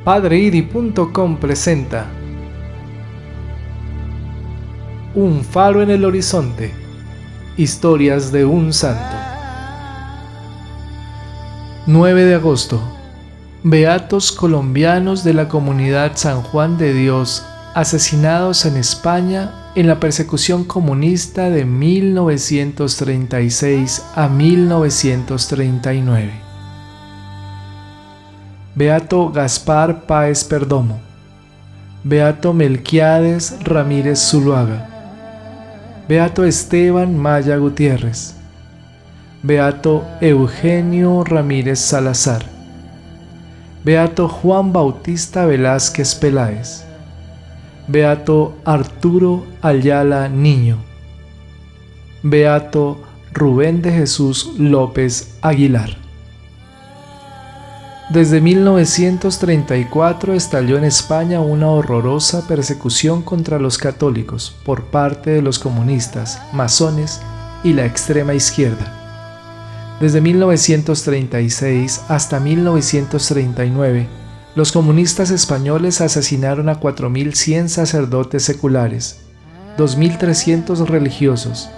Padreidi.com presenta Un faro en el horizonte. Historias de un santo. 9 de agosto. Beatos colombianos de la comunidad San Juan de Dios, asesinados en España en la persecución comunista de 1936 a 1939. Beato Gaspar Páez Perdomo, Beato Melquiades Ramírez Zuluaga, Beato Esteban Maya Gutiérrez, Beato Eugenio Ramírez Salazar, Beato Juan Bautista Velázquez Peláez, Beato Arturo Ayala Niño, Beato Rubén de Jesús López Aguilar. Desde 1934 estalló en España una horrorosa persecución contra los católicos por parte de los comunistas, masones y la extrema izquierda. Desde 1936 hasta 1939, los comunistas españoles asesinaron a 4.100 sacerdotes seculares, 2.300 religiosos,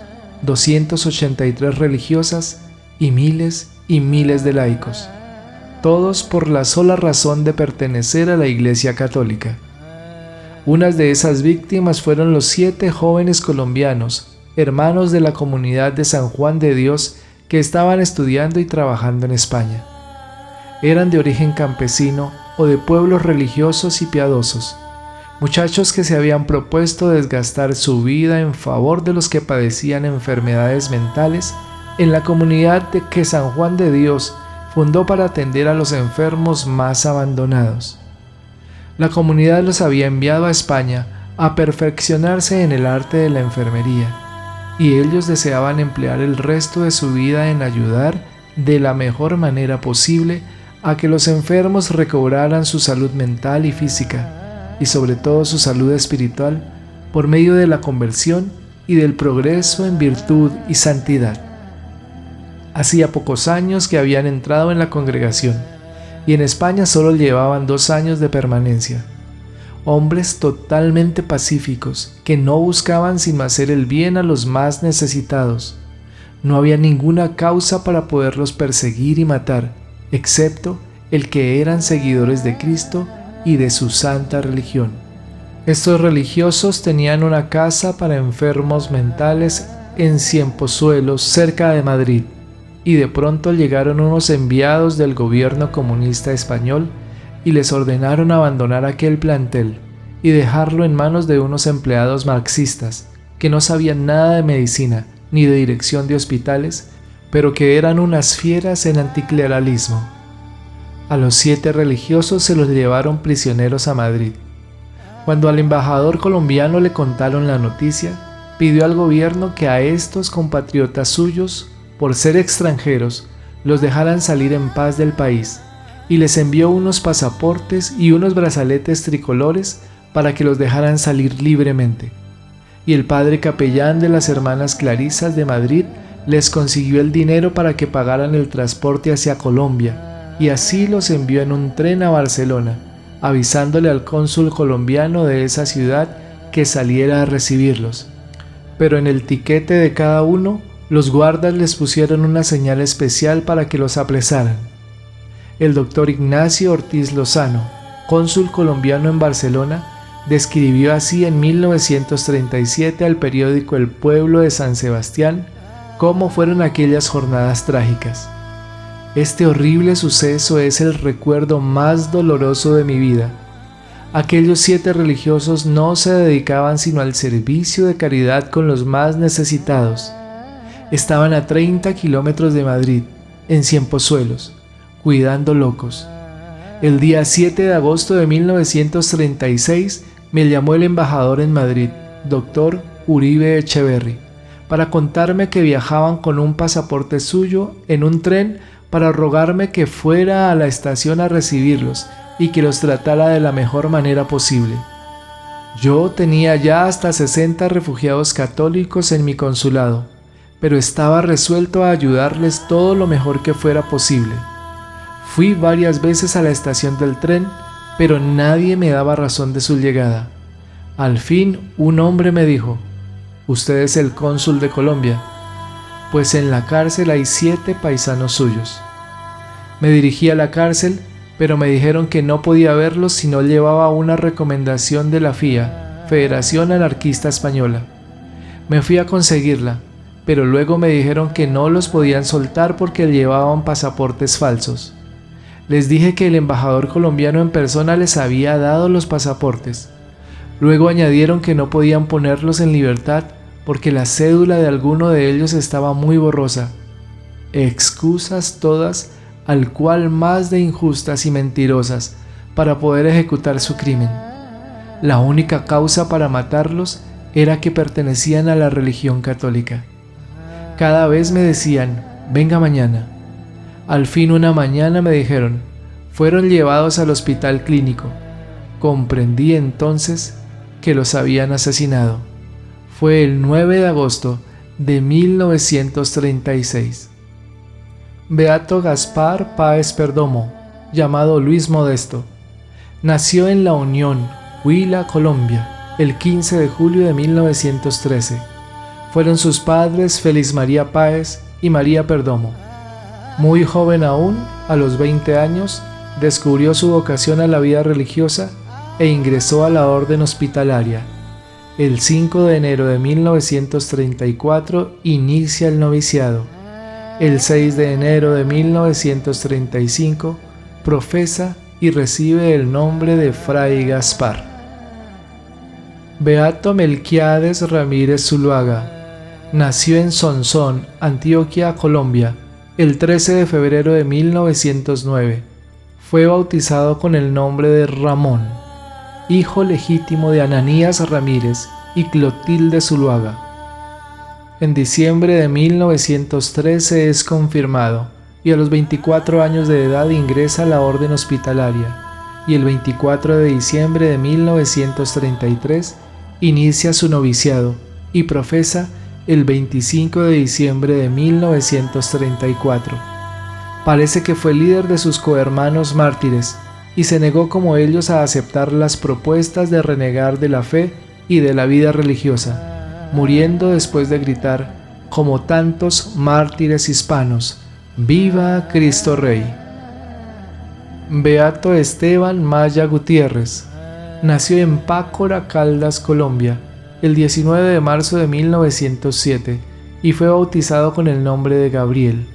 283 religiosas y miles de laicos, todos por la sola razón de pertenecer a la Iglesia Católica. Unas de esas víctimas fueron los 7 jóvenes colombianos, hermanos de la comunidad de San Juan de Dios, que estaban estudiando y trabajando en España. Eran de origen campesino o de pueblos religiosos y piadosos, muchachos que se habían propuesto desgastar su vida en favor de los que padecían enfermedades mentales en la comunidad de que San Juan de Dios fundó para atender a los enfermos más abandonados. La comunidad los había enviado a España a perfeccionarse en el arte de la enfermería, y ellos deseaban emplear el resto de su vida en ayudar de la mejor manera posible a que los enfermos recobraran su salud mental y física, y sobre todo su salud espiritual, por medio de la conversión y del progreso en virtud y santidad. Hacía pocos años que habían entrado en la congregación, y en España solo llevaban 2 años de permanencia. Hombres totalmente pacíficos, que no buscaban sino hacer el bien a los más necesitados. No había ninguna causa para poderlos perseguir y matar, excepto el que eran seguidores de Cristo y de su santa religión. Estos religiosos tenían una casa para enfermos mentales en Ciempozuelos, cerca de Madrid, y de pronto llegaron unos enviados del gobierno comunista español y les ordenaron abandonar aquel plantel y dejarlo en manos de unos empleados marxistas que no sabían nada de medicina ni de dirección de hospitales, pero que eran unas fieras en anticleralismo. A los 7 religiosos se los llevaron prisioneros a Madrid. Cuando al embajador colombiano le contaron la noticia, pidió al gobierno que a estos compatriotas suyos, por ser extranjeros, los dejaran salir en paz del país, y les envió unos pasaportes y unos brazaletes tricolores para que los dejaran salir libremente. Y el padre capellán de las hermanas Clarisas de Madrid les consiguió el dinero para que pagaran el transporte hacia Colombia, y así los envió en un tren a Barcelona, avisándole al cónsul colombiano de esa ciudad que saliera a recibirlos. Pero en el tiquete de cada uno, los guardas les pusieron una señal especial para que los apresaran. El doctor Ignacio Ortiz Lozano, cónsul colombiano en Barcelona, describió así en 1937 al periódico El Pueblo de San Sebastián cómo fueron aquellas jornadas trágicas. Este horrible suceso es el recuerdo más doloroso de mi vida. Aquellos 7 religiosos no se dedicaban sino al servicio de caridad con los más necesitados. Estaban a 30 kilómetros de Madrid, en Ciempozuelos, cuidando locos. El día 7 de agosto de 1936 me llamó el embajador en Madrid, doctor Uribe Echeverry, para contarme que viajaban con un pasaporte suyo en un tren para rogarme que fuera a la estación a recibirlos y que los tratara de la mejor manera posible. Yo tenía ya hasta 60 refugiados católicos en mi consulado, pero estaba resuelto a ayudarles todo lo mejor que fuera posible. Fui varias veces a la estación del tren pero nadie me daba razón de su llegada. Al fin un hombre me dijo: «Usted es el cónsul de Colombia, pues en la cárcel hay 7 paisanos suyos». Me dirigí a la cárcel, pero me dijeron que no podía verlos si no llevaba una recomendación de la FIA, Federación Anarquista Española. Me fui a conseguirla, pero luego me dijeron que no los podían soltar porque llevaban pasaportes falsos. Les dije que el embajador colombiano en persona les había dado los pasaportes. Luego añadieron que no podían ponerlos en libertad porque la cédula de alguno de ellos estaba muy borrosa. Excusas todas, al cual más de injustas y mentirosas, para poder ejecutar su crimen. La única causa para matarlos era que pertenecían a la religión católica. Cada vez me decían: «Venga mañana». Al fin una mañana me dijeron: «Fueron llevados al hospital clínico». Comprendí entonces que los habían asesinado. Fue el 9 de agosto de 1936. Beato Gaspar Páez Perdomo, llamado Luis Modesto, nació en La Unión, Huila, Colombia, el 15 de julio de 1913. Fueron sus padres Félix María Páez y María Perdomo. Muy joven aún, a los 20 años, descubrió su vocación a la vida religiosa e ingresó a la orden hospitalaria. El 5 de enero de 1934 inicia el noviciado. El 6 de enero de 1935 profesa y recibe el nombre de Fray Gaspar. Beato Melquiades Ramírez Zuluaga nació en Sonsón, Antioquia, Colombia, el 13 de febrero de 1909. Fue bautizado con el nombre de Ramón, hijo legítimo de Ananías Ramírez y Clotilde Zuluaga. En diciembre de 1913 es confirmado y a los 24 años de edad ingresa a la orden hospitalaria, y el 24 de diciembre de 1933 inicia su noviciado y profesa el 25 de diciembre de 1934. Parece que fue líder de sus cohermanos mártires y se negó como ellos a aceptar las propuestas de renegar de la fe y de la vida religiosa, muriendo después de gritar, como tantos mártires hispanos: «¡Viva Cristo Rey!». Beato Esteban Maya Gutiérrez nació en Pácora, Caldas, Colombia, el 19 de marzo de 1907 y fue bautizado con el nombre de Gabriel.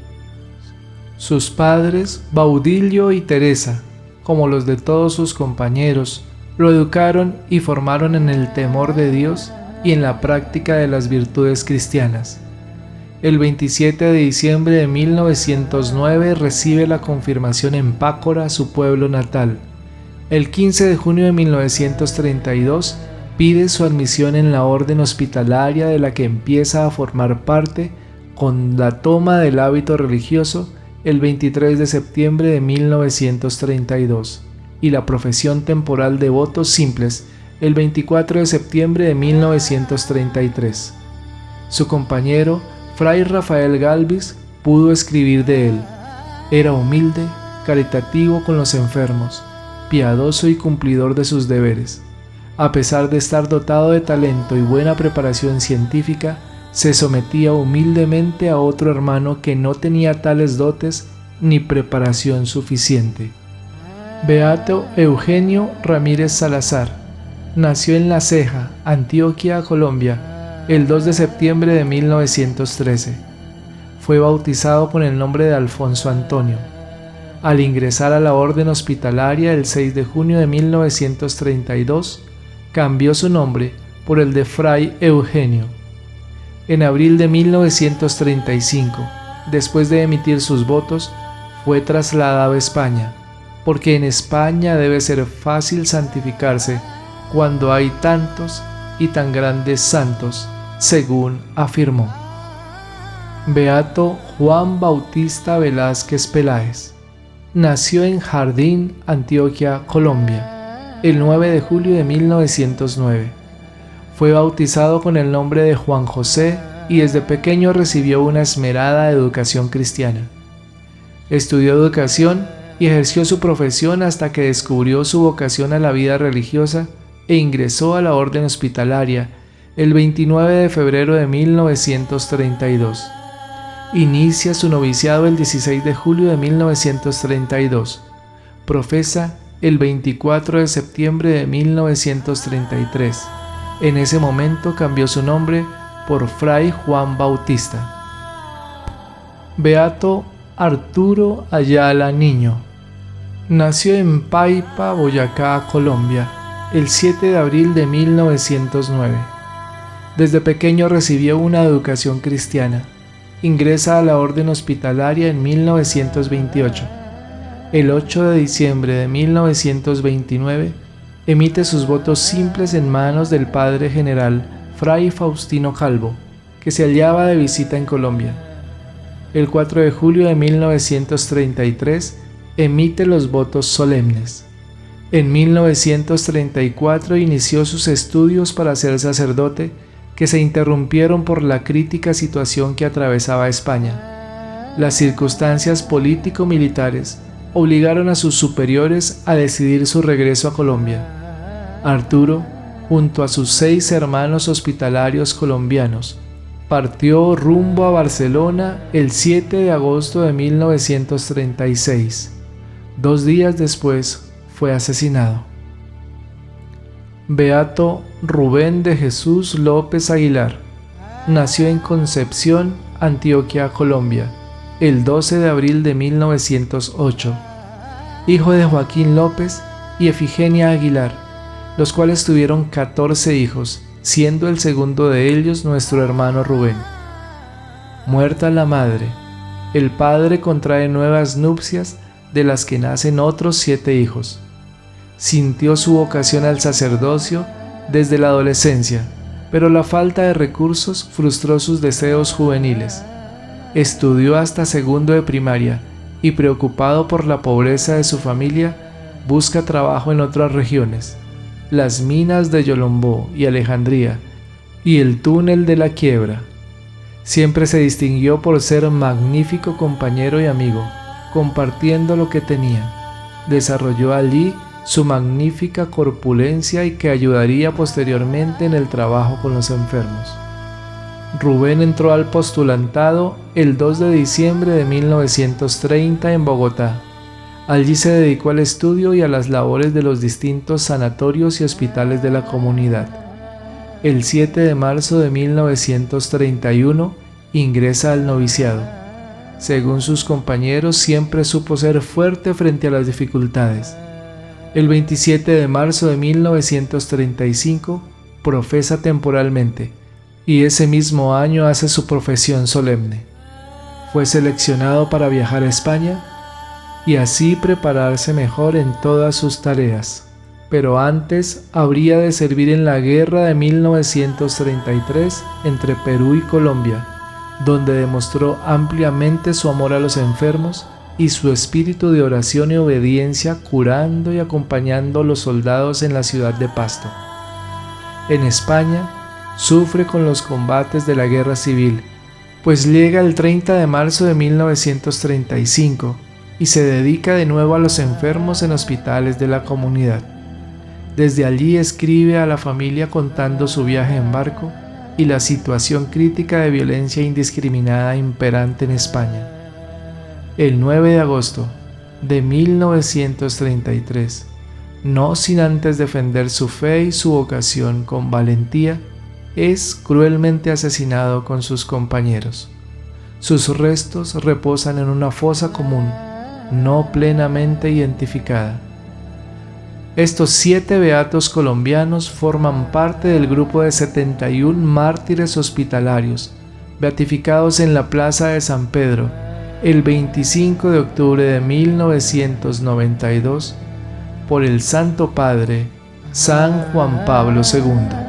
Sus padres, Baudilio y Teresa, como los de todos sus compañeros, lo educaron y formaron en el temor de Dios y en la práctica de las virtudes cristianas. El 27 de diciembre de 1909 recibe la confirmación en Pácora, su pueblo natal. El 15 de junio de 1932 pide su admisión en la orden hospitalaria, de la que empieza a formar parte con la toma del hábito religioso el 23 de septiembre de 1932 y la profesión temporal de votos simples el 24 de septiembre de 1933. Su compañero, Fray Rafael Galvis, pudo escribir de él: «Era humilde, caritativo con los enfermos, piadoso y cumplidor de sus deberes. A pesar de estar dotado de talento y buena preparación científica, se sometía humildemente a otro hermano que no tenía tales dotes ni preparación suficiente». Beato Eugenio Ramírez Salazar nació en La Ceja, Antioquia, Colombia, el 2 de septiembre de 1913. Fue bautizado con el nombre de Alfonso Antonio. Al ingresar a la orden hospitalaria el 6 de junio de 1932, cambió su nombre por el de Fray Eugenio. En abril de 1935, después de emitir sus votos, fue trasladado a España, porque en España debe ser fácil santificarse cuando hay tantos y tan grandes santos, según afirmó. Beato Juan Bautista Velázquez Peláez nació en Jardín, Antioquia, Colombia, el 9 de julio de 1909. Fue bautizado con el nombre de Juan José y desde pequeño recibió una esmerada educación cristiana. Estudió educación y ejerció su profesión hasta que descubrió su vocación a la vida religiosa e ingresó a la orden hospitalaria el 29 de febrero de 1932. Inicia su noviciado el 16 de julio de 1932. Profesa el 24 de septiembre de 1933. En ese momento cambió su nombre por Fray Juan Bautista. Beato Arturo Ayala Niño. Nació en Paipa, Boyacá, Colombia, el 7 de abril de 1909. Desde pequeño recibió una educación cristiana. Ingresa a la orden hospitalaria en 1928. El 8 de diciembre de 1929 emite sus votos simples en manos del padre general Fray Faustino Calvo, que se hallaba de visita en Colombia. El 4 de julio de 1933 emite los votos solemnes. En 1934 inició sus estudios para ser sacerdote, que se interrumpieron por la crítica situación que atravesaba España. Las circunstancias político-militares obligaron a sus superiores a decidir su regreso a Colombia. Arturo, junto a sus 6 hermanos hospitalarios colombianos, partió rumbo a Barcelona el 7 de agosto de 1936. 2 días después fue asesinado. Beato Rubén de Jesús López Aguilar. Nació en Concepción, Antioquia, Colombia, el 12 de abril de 1908. Hijo de Joaquín López y Efigenia Aguilar, los cuales tuvieron 14 hijos, siendo el segundo de ellos nuestro hermano Rubén. Muerta la madre, el padre contrae nuevas nupcias, de las que nacen otros 7 hijos. Sintió su vocación al sacerdocio desde la adolescencia, pero la falta de recursos frustró sus deseos juveniles. Estudió hasta segundo de primaria y, preocupado por la pobreza de su familia, busca trabajo en otras regiones, las minas de Yolombó y Alejandría y el túnel de la Quiebra. Siempre se distinguió por ser un magnífico compañero y amigo, compartiendo lo que tenía. Desarrolló allí su magnífica corpulencia y que ayudaría posteriormente en el trabajo con los enfermos. Rubén entró al postulantado el 2 de diciembre de 1930 en Bogotá. Allí se dedicó al estudio y a las labores de los distintos sanatorios y hospitales de la comunidad. El 7 de marzo de 1931 ingresa al noviciado. Según sus compañeros, siempre supo ser fuerte frente a las dificultades. El 27 de marzo de 1935 profesa temporalmente y ese mismo año hace su profesión solemne. Fue seleccionado para viajar a España y así prepararse mejor en todas sus tareas. Pero antes habría de servir en la guerra de 1933 entre Perú y Colombia, donde demostró ampliamente su amor a los enfermos y su espíritu de oración y obediencia, curando y acompañando a los soldados en la ciudad de Pasto. En España, sufre con los combates de la guerra civil, pues llega el 30 de marzo de 1935 y se dedica de nuevo a los enfermos en hospitales de la comunidad. Desde allí escribe a la familia contando su viaje en barco y la situación crítica de violencia indiscriminada imperante en España. El 9 de agosto de 1933, no sin antes defender su fe y su vocación con valentía, es cruelmente asesinado con sus compañeros. Sus restos reposan en una fosa común, no plenamente identificada. Estos 7 beatos colombianos forman parte del grupo de 71 mártires hospitalarios, beatificados en la Plaza de San Pedro, el 25 de octubre de 1992, por el Santo Padre San Juan Pablo II.